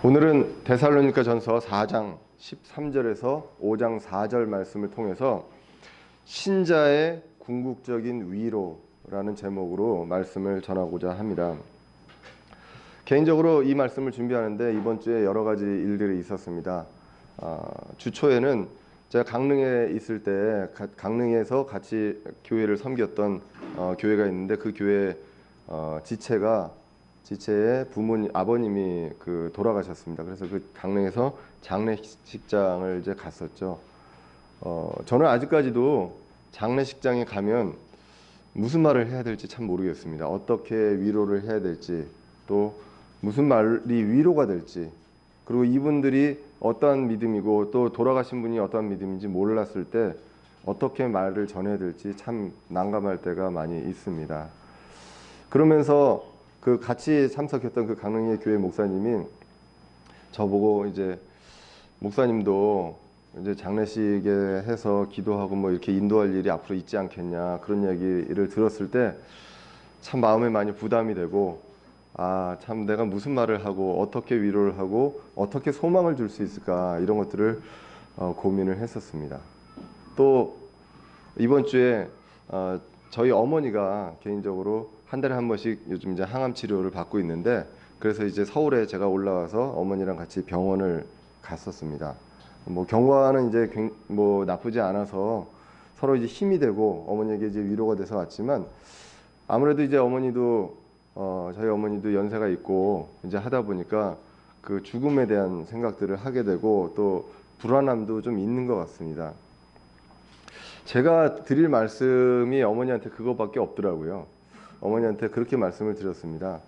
오늘은 데살로니가 전서 4장 13절에서 5장 4절 말씀을 통해서 신자의 궁극적인 위로라는 제목으로 말씀을 전하고자 합니다. 개인적으로 이 말씀을 준비하는데 이번 주에 여러 가지 일들이 있었습니다. 주 초에는 제가 강릉에 있을 때 강릉에서 같이 교회를 섬겼던 교회가 있는데 그 교회 지체의 부모님, 아버님이 돌아가셨습니다. 그래서 그 강릉에서 장례식장을 이제 갔었죠. 저는 아직까지도 장례식장에 가면 무슨 말을 해야 될지 참 모르겠습니다. 어떻게 위로를 해야 될지, 또 무슨 말이 위로가 될지, 그리고 이분들이 어떠한 믿음이고 또 돌아가신 분이 어떠한 믿음인지 몰랐을 때 어떻게 말을 전해야 될지 참 난감할 때가 많이 있습니다. 그러면서 그 같이 참석했던 그 강릉의 교회 목사님이 저보고 이제 목사님도 이제 장례식에 해서 기도하고 뭐 이렇게 인도할 일이 앞으로 있지 않겠냐, 그런 얘기를 들었을 때 참 마음에 많이 부담이 되고, 참 내가 무슨 말을 하고 어떻게 위로를 하고 어떻게 소망을 줄 수 있을까, 이런 것들을 고민을 했었습니다. 또 이번 주에 저희 어머니가 개인적으로 한 달에 한 번씩 요즘 이제 항암 치료를 받고 있는데, 그래서 이제 서울에 제가 올라와서 어머니랑 같이 병원을 갔었습니다. 뭐 경과는 이제 뭐 나쁘지 않아서 서로 이제 힘이 되고 어머니에게 이제 위로가 돼서 왔지만, 아무래도 이제 저희 어머니도 연세가 있고 이제 하다 보니까 그 죽음에 대한 생각들을 하게 되고 또 불안함도 좀 있는 것 같습니다. 제가 드릴 말씀이 어머니한테 그거밖에 없더라고요. 어머니한테 그렇게 말씀을 드렸습니다.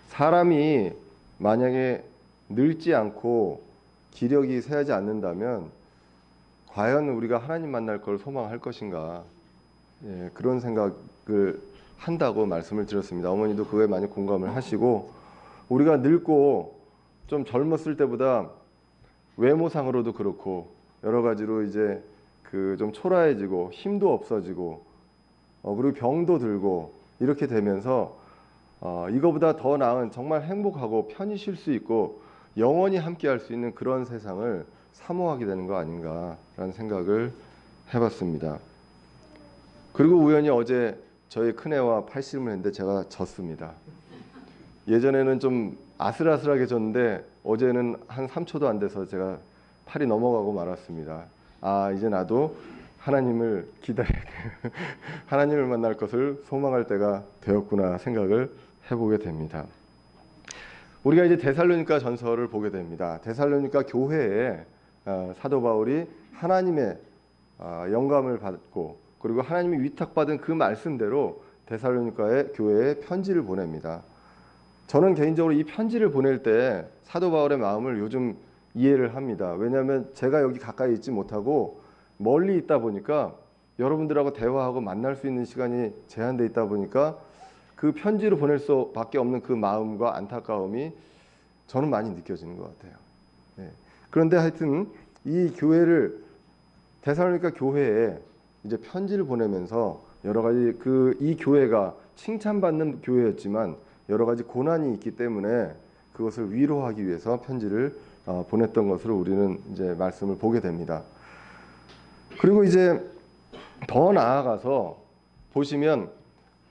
사람이 만약에 늙지 않고 기력이 쇠하지 않는다면 과연 우리가 하나님 만날 걸 소망할 것인가, 그런 생각을 한다고 말씀을 드렸습니다. 어머니도 그거에 많이 공감을 하시고, 우리가 늙고 좀 젊었을 때보다 외모상으로도 그렇고 여러 가지로 이제 좀 초라해지고 힘도 없어지고 그리고 병도 들고 이렇게 되면서 이거보다 더 나은 정말 행복하고 편히 쉴 수 있고 영원히 함께 할 수 있는 그런 세상을 사모하게 되는 거 아닌가라는 생각을 해봤습니다. 그리고 우연히 어제 저희 큰애와 팔씨름을 했는데 제가 졌습니다. 예전에는 좀 아슬아슬하게 졌는데 어제는 한 3초도 안 돼서 제가 팔이 넘어가고 말았습니다. 이제 나도 하나님을 하나님을 만날 것을 소망할 때가 되었구나 생각을 해보게 됩니다. 우리가 이제 데살로니가 전서를 보게 됩니다. 데살로니가 교회에 사도 바울이 하나님의 영감을 받고 그리고 하나님이 위탁받은 그 말씀대로 데살로니가의 교회에 편지를 보냅니다. 저는 개인적으로 이 편지를 보낼 때 사도 바울의 마음을 요즘 이해를 합니다. 왜냐하면 제가 여기 가까이 있지 못하고 멀리 있다 보니까 여러분들하고 대화하고 만날 수 있는 시간이 제한되어 있다 보니까 그 편지로 보낼 수밖에 없는 그 마음과 안타까움이 저는 많이 느껴지는 것 같아요. 그런데 하여튼 이 교회를 데살로니가 교회에 이제 편지를 보내면서 여러 가지 이 교회가 칭찬받는 교회였지만 여러 가지 고난이 있기 때문에 그것을 위로하기 위해서 편지를 보냈던 것으로 우리는 이제 말씀을 보게 됩니다. 그리고 이제 더 나아가서 보시면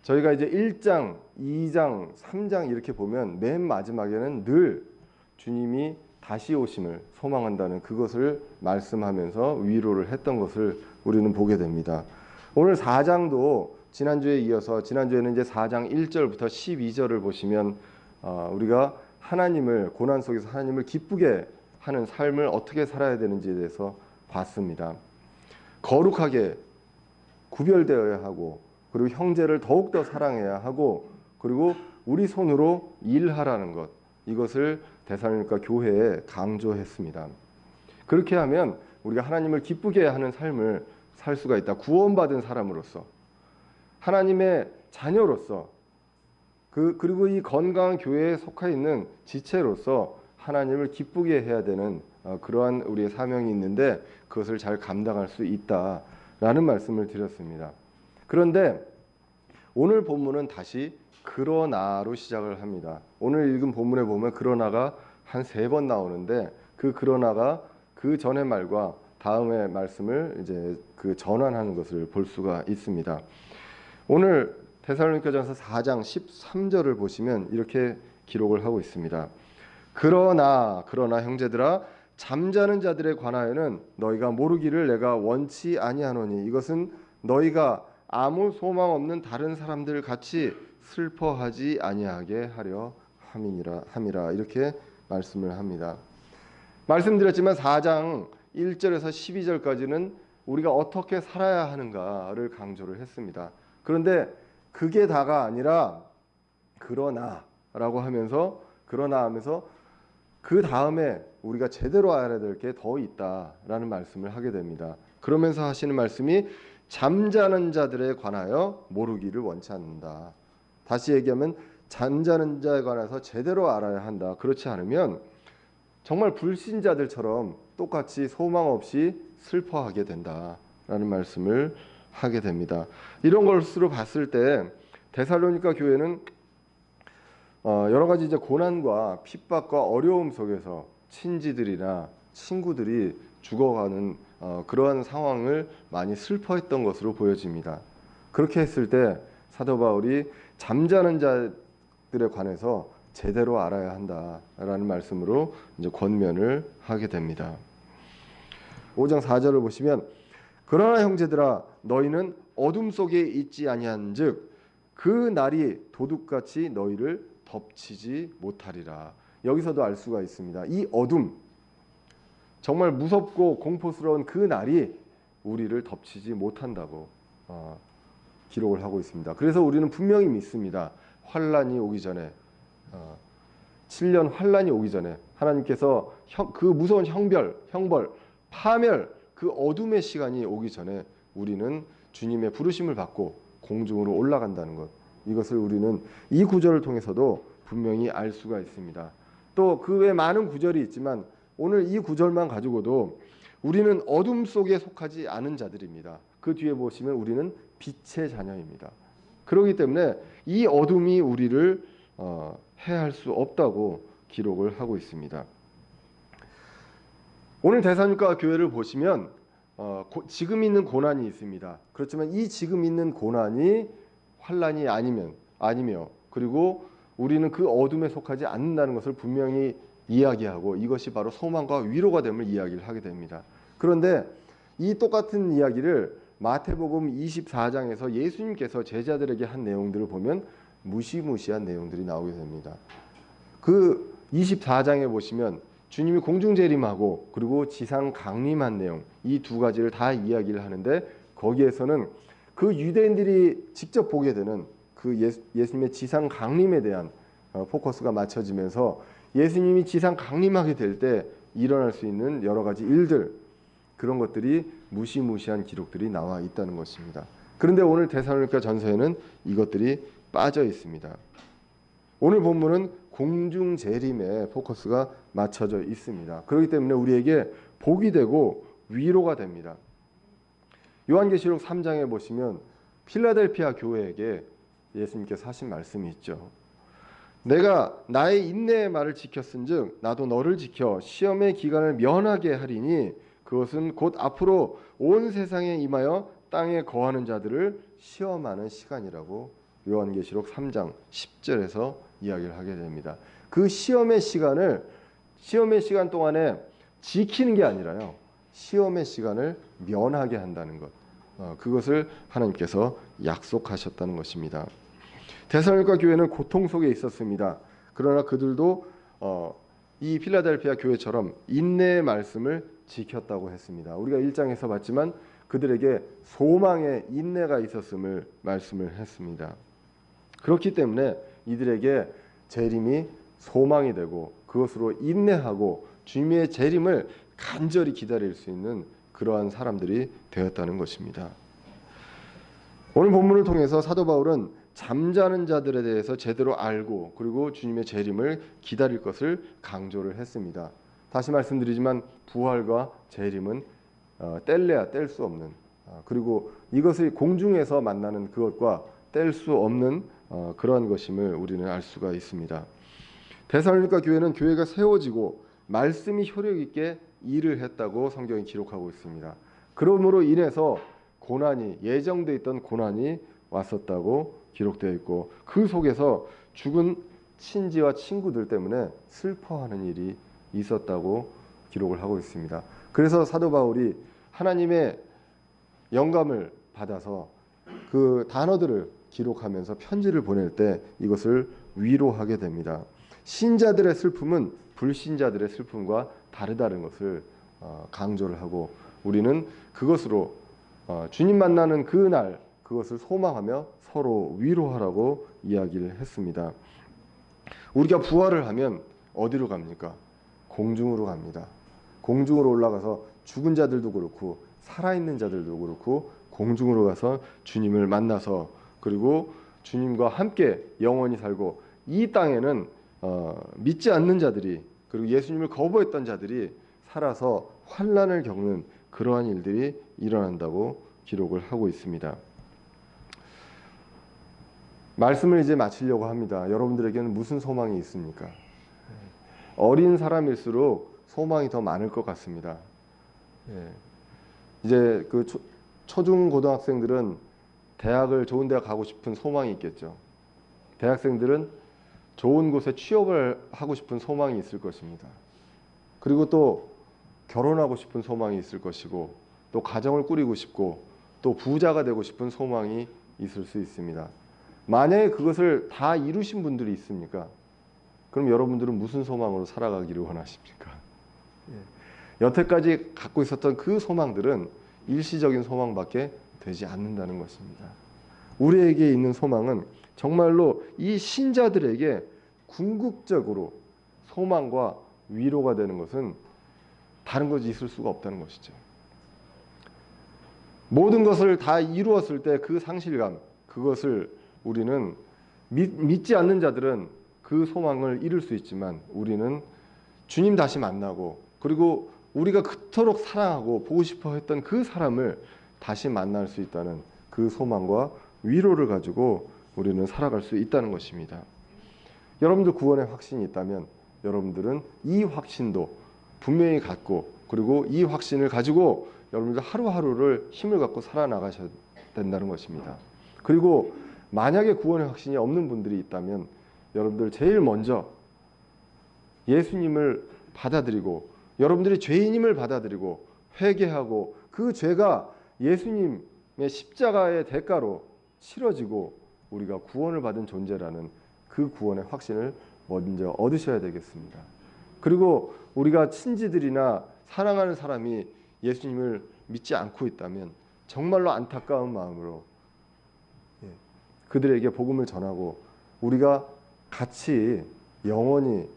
저희가 이제 1장, 2장, 3장 이렇게 보면 맨 마지막에는 늘 주님이 다시 오심을 소망한다는 그것을 말씀하면서 위로를 했던 것을 우리는 보게 됩니다. 오늘 4장도 지난주에 이어서, 지난주에는 이제 4장 1절부터 12절을 보시면 우리가 고난 속에서 하나님을 기쁘게 하는 삶을 어떻게 살아야 되는지에 대해서 봤습니다. 거룩하게 구별되어야 하고, 그리고 형제를 더욱더 사랑해야 하고, 그리고 우리 손으로 일하라는 것, 이것을 데살로니가 교회에 강조했습니다. 그렇게 하면 우리가 하나님을 기쁘게 하는 삶을 살 수가 있다. 구원받은 사람으로서, 하나님의 자녀로서, 그리고 이 건강한 교회에 속해 있는 지체로서 하나님을 기쁘게 해야 되는 그러한 우리의 사명이 있는데 그것을 잘 감당할 수 있다라는 말씀을 드렸습니다. 그런데 오늘 본문은 다시 그러나로 시작을 합니다. 오늘 읽은 본문에 보면 그러나가 한 3번 나오는데 그 그러나가 그 전의 말과 다음의 말씀을 이제 그 전환하는 것을 볼 수가 있습니다. 오늘 데살로니가전서 4장 13절을 보시면 이렇게 기록을 하고 있습니다. 그러나 형제들아 잠자는 자들에 관하여는 너희가 모르기를 내가 원치 아니하노니 이것은 너희가 아무 소망 없는 다른 사람들 같이 슬퍼하지 아니하게 하려 함이라 이렇게 말씀을 합니다. 말씀드렸지만 4장 1절에서 12절까지는 우리가 어떻게 살아야 하는가를 강조를 했습니다. 그런데 그게 다가 아니라 그러나라고 하면서 그 다음에 우리가 제대로 알아야 될 게 더 있다라는 말씀을 하게 됩니다. 그러면서 하시는 말씀이 잠자는 자들에 관하여 모르기를 원치 않는다. 다시 얘기하면 잠자는 자에 관해서 제대로 알아야 한다. 그렇지 않으면 정말 불신자들처럼 똑같이 소망 없이 슬퍼하게 된다라는 말씀을 하게 됩니다. 이런 것으로 봤을 때 데살로니가 교회는 여러 가지 이제 고난과 핍박과 어려움 속에서 친지들이나 친구들이 죽어가는 그러한 상황을 많이 슬퍼했던 것으로 보여집니다. 그렇게 했을 때 사도 바울이 잠자는 자들에 관해서 제대로 알아야 한다라는 말씀으로 이제 권면을 하게 됩니다. 5장 4절을 보시면 그러나 형제들아 너희는 어둠 속에 있지 아니한즉 그 날이 도둑같이 너희를 덮치지 못하리라. 여기서도 알 수가 있습니다. 이 어둠, 정말 무섭고 공포스러운 그 날이 우리를 덮치지 못한다고 기록을 하고 있습니다. 그래서 우리는 분명히 믿습니다. 환란이 오기 전에 7년 환란이 오기 전에 하나님께서 그 무서운 형벌, 파멸, 그 어둠의 시간이 오기 전에 우리는 주님의 부르심을 받고 공중으로 올라간다는 것, 이것을 우리는 이 구절을 통해서도 분명히 알 수가 있습니다. 또 그 외에 많은 구절이 있지만 오늘 이 구절만 가지고도 우리는 어둠 속에 속하지 않은 자들입니다. 그 뒤에 보시면 우리는 빛의 자녀입니다. 그렇기 때문에 이 어둠이 우리를 해할 수 없다고 기록을 하고 있습니다. 오늘 데살로니가 교회를 보시면 지금 있는 고난이 있습니다. 그렇지만 이 지금 있는 고난이 환란이 아니며 그리고 우리는 그 어둠에 속하지 않는다는 것을 분명히 이야기하고 이것이 바로 소망과 위로가 됨을 이야기를 하게 됩니다. 그런데 이 똑같은 이야기를 마태복음 24장에서 예수님께서 제자들에게 한 내용들을 보면 무시무시한 내용들이 나오게 됩니다. 그 24장에 보시면 주님이 공중 재림하고 그리고 지상 강림한 내용, 이 두 가지를 다 이야기를 하는데 거기에서는 그 유대인들이 직접 보게 되는 그 예수님의 지상 강림에 대한 포커스가 맞춰지면서 예수님이 지상 강림하게 될 때 일어날 수 있는 여러 가지 일들, 그런 것들이 무시무시한 기록들이 나와 있다는 것입니다. 그런데 오늘 데살로니가 전서에는 이것들이 빠져 있습니다. 오늘 본문은 공중 재림에 포커스가 맞춰져 있습니다. 그렇기 때문에 우리에게 복이 되고 위로가 됩니다. 요한계시록 3장에 보시면 필라델피아 교회에게 예수님께서 하신 말씀이 있죠. 내가 나의 인내의 말을 지켰은즉 나도 너를 지켜 시험의 기간을 면하게 하리니 그것은 곧 앞으로 온 세상에 임하여 땅에 거하는 자들을 시험하는 시간이라고 요한계시록 3장 10절에서 이야기를 하게 됩니다. 그 시험의 시간 동안에 지키는 게 아니라요, 시험의 시간을 면하게 한다는 것, 그것을 하나님께서 약속하셨다는 것입니다. 데살로니가 교회는 고통 속에 있었습니다. 그러나 그들도 이 필라델피아 교회처럼 인내의 말씀을 지켰다고 했습니다. 우리가 1장에서 봤지만 그들에게 소망의 인내가 있었음을 말씀을 했습니다. 그렇기 때문에 이들에게 재림이 소망이 되고 그것으로 인내하고 주님의 재림을 간절히 기다릴 수 있는 그러한 사람들이 되었다는 것입니다. 오늘 본문을 통해서 사도 바울은 잠자는 자들에 대해서 제대로 알고 그리고 주님의 재림을 기다릴 것을 강조를 했습니다. 다시 말씀드리지만 부활과 재림은 뗄래야 뗄 수 없는, 그리고 이것이 공중에서 만나는 그것과 뗄 수 없는 그러한 것임을 우리는 알 수가 있습니다. 데살로니가 교회는 교회가 세워지고 말씀이 효력 있게 일을 했다고 성경이 기록하고 있습니다. 그러므로 인해서 고난이 예정돼 있던 고난이 왔었다고 기록되어 있고 그 속에서 죽은 친지와 친구들 때문에 슬퍼하는 일이 있었다고 기록을 하고 있습니다. 그래서 사도 바울이 하나님의 영감을 받아서 그 단어들을 기록하면서 편지를 보낼 때 이것을 위로하게 됩니다. 신자들의 슬픔은 불신자들의 슬픔과 다르다는 것을 강조를 하고 우리는 그것으로 주님 만나는 그날 그것을 소망하며 서로 위로하라고 이야기를 했습니다. 우리가 부활을 하면 어디로 갑니까? 공중으로 갑니다. 공중으로 올라가서 죽은 자들도 그렇고 살아있는 자들도 그렇고 공중으로 가서 주님을 만나서 그리고 주님과 함께 영원히 살고 이 땅에는 믿지 않는 자들이 그리고 예수님을 거부했던 자들이 살아서 환난을 겪는 그러한 일들이 일어난다고 기록을 하고 있습니다. 말씀을 이제 마치려고 합니다. 여러분들에게는 무슨 소망이 있습니까? 어린 사람일수록 소망이 더 많을 것 같습니다. 이제 그 초중 고등학생들은 대학을 좋은 대학 가고 싶은 소망이 있겠죠. 대학생들은 좋은 곳에 취업을 하고 싶은 소망이 있을 것입니다. 그리고 또 결혼하고 싶은 소망이 있을 것이고 또 가정을 꾸리고 싶고 또 부자가 되고 싶은 소망이 있을 수 있습니다. 만약에 그것을 다 이루신 분들이 있습니까? 그럼 여러분들은 무슨 소망으로 살아가기를 원하십니까? 여태까지 갖고 있었던 그 소망들은 일시적인 소망밖에 되지 않는다는 것입니다. 우리에게 있는 소망은 정말로 이 신자들에게 궁극적으로 소망과 위로가 되는 것은 다른 것이 있을 수가 없다는 것이죠. 모든 것을 다 이루었을 때 그 상실감, 그것을 우리는 믿지 않는 자들은 그 소망을 이룰 수 있지만 우리는 주님 다시 만나고 그리고 우리가 그토록 사랑하고 보고 싶어 했던 그 사람을 다시 만날 수 있다는 그 소망과 위로를 가지고 우리는 살아갈 수 있다는 것입니다. 여러분들 구원의 확신이 있다면 여러분들은 이 확신도 분명히 갖고 그리고 이 확신을 가지고 여러분들 하루하루를 힘을 갖고 살아나가셔야 된다는 것입니다. 그리고 만약에 구원의 확신이 없는 분들이 있다면 여러분들 제일 먼저 예수님을 받아들이고 여러분들이 죄인임을 받아들이고 회개하고 그 죄가 예수님의 십자가의 대가로 치러지고 우리가 구원을 받은 존재라는 그 구원의 확신을 먼저 얻으셔야 되겠습니다. 그리고 우리가 친지들이나 사랑하는 사람이 예수님을 믿지 않고 있다면 정말로 안타까운 마음으로 그들에게 복음을 전하고 우리가 같이 영원히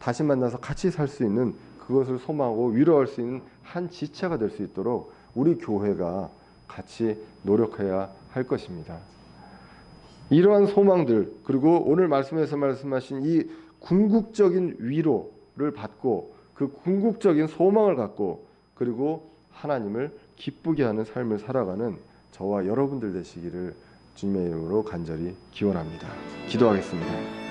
다시 만나서 같이 살 수 있는 그것을 소망하고 위로할 수 있는 한 지체가 될 수 있도록 우리 교회가 같이 노력해야 할 것입니다. 이러한 소망들 그리고 오늘 말씀에서 말씀하신 이 궁극적인 위로를 받고 그 궁극적인 소망을 갖고 그리고 하나님을 기쁘게 하는 삶을 살아가는 저와 여러분들 되시기를 주님의 이름으로 간절히 기원합니다. 기도하겠습니다.